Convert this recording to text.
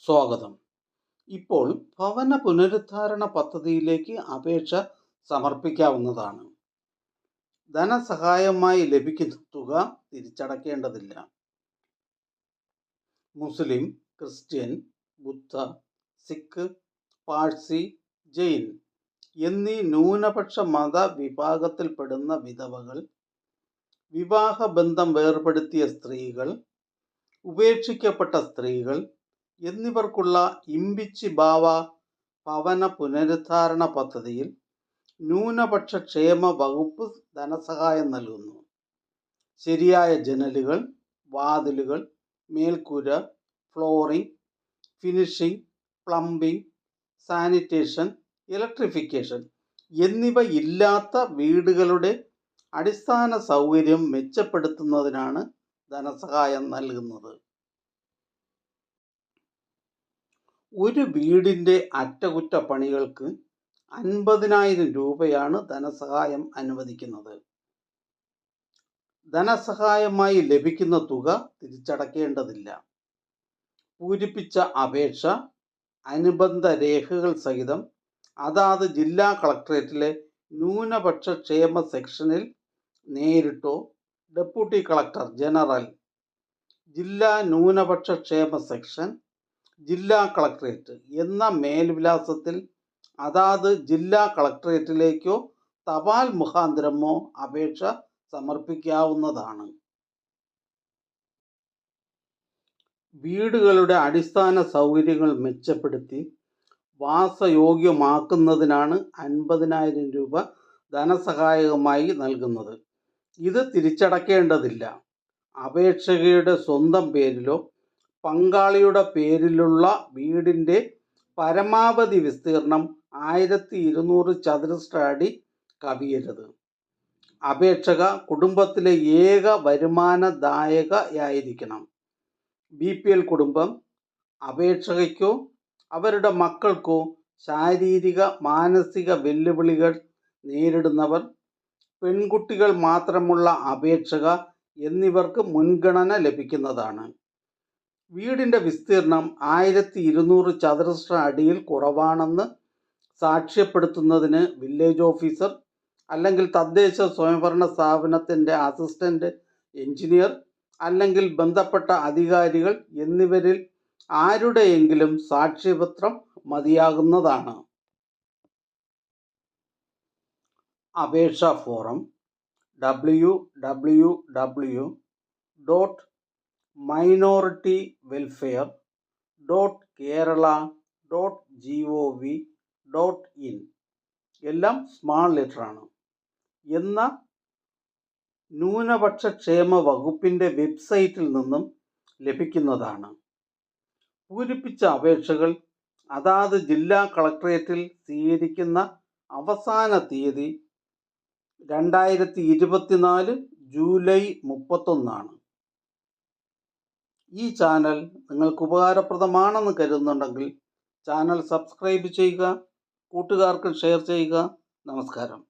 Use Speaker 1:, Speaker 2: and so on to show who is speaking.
Speaker 1: സ്വാഗതം. ഇപ്പോൾ ഭവന പുനരുദ്ധാരണ പദ്ധതിയിലേക്ക് അപേക്ഷ സമർപ്പിക്കാവുന്നതാണ്. ധനസഹായമായി ലഭിക്കുന്ന തുക തിരിച്ചടയ്ക്കേണ്ടതില്ല. മുസ്ലിം, ക്രിസ്ത്യൻ, ബുദ്ധ, സിഖ്, പാഴ്സി, ജെയിൻ എന്നീ ന്യൂനപക്ഷ മത വിഭാഗത്തിൽപ്പെടുന്ന വിധവകൾ, വിവാഹബന്ധം വേർപെടുത്തിയ സ്ത്രീകൾ, ഉപേക്ഷിക്കപ്പെട്ട സ്ത്രീകൾ എന്നിവർക്കുള്ള ഇമ്പിച്ചി ബാവ ഭവന പുനരുദ്ധാരണ പദ്ധതിയിൽ ന്യൂനപക്ഷ ക്ഷേമ വകുപ്പ് ധനസഹായം നൽകുന്നു. ശരിയായ ജനലുകൾ, വാതിലുകൾ, മേൽക്കൂര, flooring, finishing, plumbing, sanitation, electrification എന്നിവ ഇല്ലാത്ത വീടുകളുടെ അടിസ്ഥാന സൗകര്യം മെച്ചപ്പെടുത്തുന്നതിനാണ് ധനസഹായം നൽകുന്നത്. ഒരു വീടിൻ്റെ അറ്റകുറ്റപ്പണികൾക്ക് 50,000 രൂപയാണ് ധനസഹായം അനുവദിക്കുന്നത്. ധനസഹായമായി ലഭിക്കുന്ന തുക തിരിച്ചടയ്ക്കേണ്ടതില്ല. പൂരിപ്പിച്ച അപേക്ഷ അനുബന്ധ രേഖകൾ സഹിതം അതാത് ജില്ലാ കളക്ടറേറ്റിലെ ന്യൂനപക്ഷ ക്ഷേമ സെക്ഷനിൽ നേരിട്ടോ ഡെപ്യൂട്ടി കളക്ടർ ജനറൽ, ജില്ലാ ന്യൂനപക്ഷ ക്ഷേമ സെക്ഷൻ, ജില്ലാ കളക്ടറേറ്റ് എന്ന മേൽവിലാസത്തിൽ അതാത് ജില്ലാ കളക്ടറേറ്റിലേക്കോ തപാൽ മുഖാന്തരമോ അപേക്ഷ സമർപ്പിക്കാവുന്നതാണ്. വീടുകളുടെ അടിസ്ഥാന സൗകര്യങ്ങൾ മെച്ചപ്പെടുത്തി വാസയോഗ്യമാക്കുന്നതിനാണ് 50,000 രൂപ ധനസഹായകമായി നൽകുന്നത്. ഇത് തിരിച്ചടയ്ക്കേണ്ടതില്ല. അപേക്ഷകയുടെ സ്വന്തം പേരിലോ പങ്കാളിയുടെ പേരിലുള്ള വീടിൻ്റെ പരമാവധി വിസ്തീർണം 1200 ചതുരശ്ര അടി കവിയരുത്. അപേക്ഷക കുടുംബത്തിലെ ഏക വരുമാനദായകയായിരിക്കണം. BPL കുടുംബം, അപേക്ഷകയ്ക്കോ അവരുടെ മക്കൾക്കോ ശാരീരിക മാനസിക വെല്ലുവിളികൾ നേരിടുന്നവർ, പെൺകുട്ടികൾ മാത്രമുള്ള അപേക്ഷക എന്നിവർക്ക് മുൻഗണന ലഭിക്കുന്നതാണ്. വീടിൻ്റെ വിസ്തീർണം 1200 ചതുരശ്ര അടിയിൽ കുറവാണെന്ന് സാക്ഷ്യപ്പെടുത്തുന്നതിന് വില്ലേജ് ഓഫീസർ അല്ലെങ്കിൽ തദ്ദേശ സ്വയംഭരണ സ്ഥാപനത്തിൻ്റെ അസിസ്റ്റൻ്റ് എഞ്ചിനീയർ അല്ലെങ്കിൽ ബന്ധപ്പെട്ട അധികാരികൾ എന്നിവരിൽ ആരുടെയെങ്കിലും സാക്ഷ്യപത്രം മതിയാകുന്നതാണ്. അപേക്ഷാ ഫോറം www.minorityWelfare.kerala.gov.in എല്ലാം സ്മാൾ ലെറ്ററാണ് എന്ന ന്യൂനപക്ഷ ക്ഷേമ വകുപ്പിൻ്റെ വെബ്സൈറ്റിൽ നിന്നും ലഭിക്കുന്നതാണ്. പൂരിപ്പിച്ച അപേക്ഷകൾ അതാത് ജില്ലാ കളക്ടറേറ്റിൽ സ്വീകരിക്കുന്ന അവസാന തീയതി 2024 ജൂലൈ 31 ഈ ചാനൽ നിങ്ങൾക്ക് ഉപകാരപ്രദമാണെന്ന് കരുതുന്നുണ്ടെങ്കിൽ ചാനൽ സബ്സ്ക്രൈബ് ചെയ്യുക, കൂട്ടുകാർക്ക് ഷെയർ ചെയ്യുക. നമസ്കാരം.